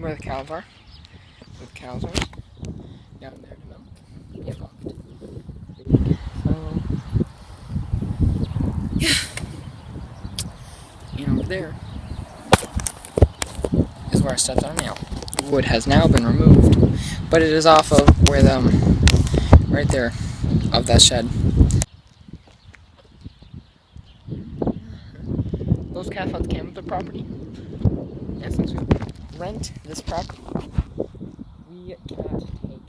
where the cows are. Where the cows are. Down there to milk. Get milked. So, yeah. And over there is where I stepped on a nail. The wood has now been removed, but it is off of where right there, of that shed. Those calf huts came with the property. Yeah, since we rent this property, we cannot take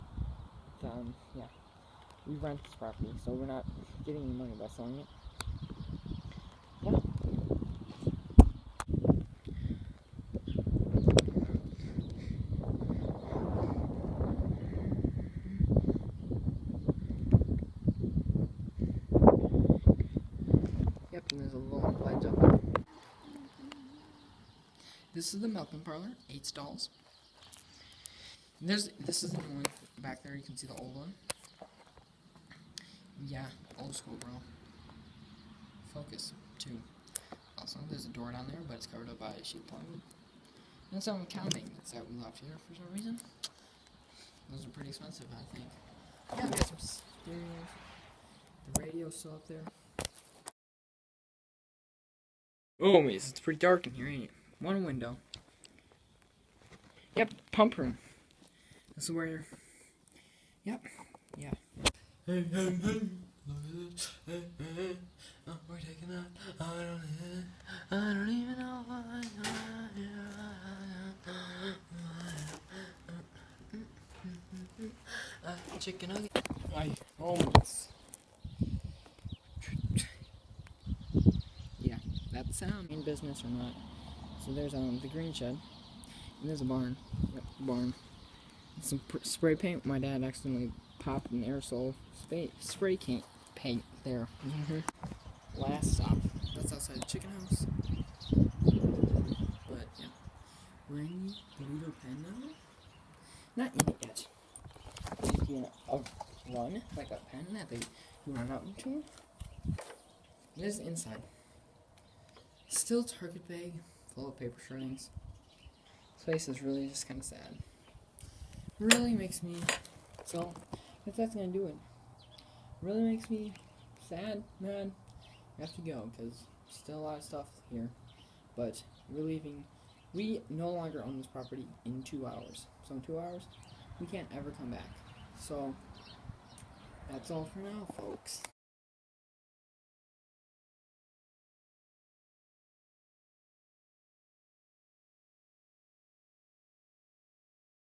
yeah, we rent this property, so we're not getting any money by selling it. Yeah. Yep, and there's a little ledge up there. This is the milking parlor, 8 stalls. And this is the new one back there. You can see the old one. Yeah, old school, bro. Focus too. Also, there's a door down there, but it's covered up by sheet plywood. And some cow magnets that we left here for some reason. Those are pretty expensive, I think. Yeah, we got some stereos. The radio's still up there. Oh, miss, it's pretty dark in here, ain't it? One window. Yep, pump room. This is where. Yep. Yeah. Hey, hey, hey. Oh, we're taking that. I don't even know why. Chicken nugget. I almost. Yeah, that sound in business or not. So there's the green shed, and there's a barn. Yep, barn. Some spray paint. My dad accidentally popped an aerosol spray paint there. Last stop. That's outside the chicken house. But yeah, we're in the little pen now. Not in it yet. Just doing a run, like a pen that they run up into. This is inside. Still Target bag full of paper shreddings. This place is really just kind of sad. Really makes me, so if that's gonna do it, really makes me sad, mad. I have to go because still a lot of stuff here, but we're leaving. We no longer own this property in 2 hours. So in 2 hours, we can't ever come back. So that's all for now, folks.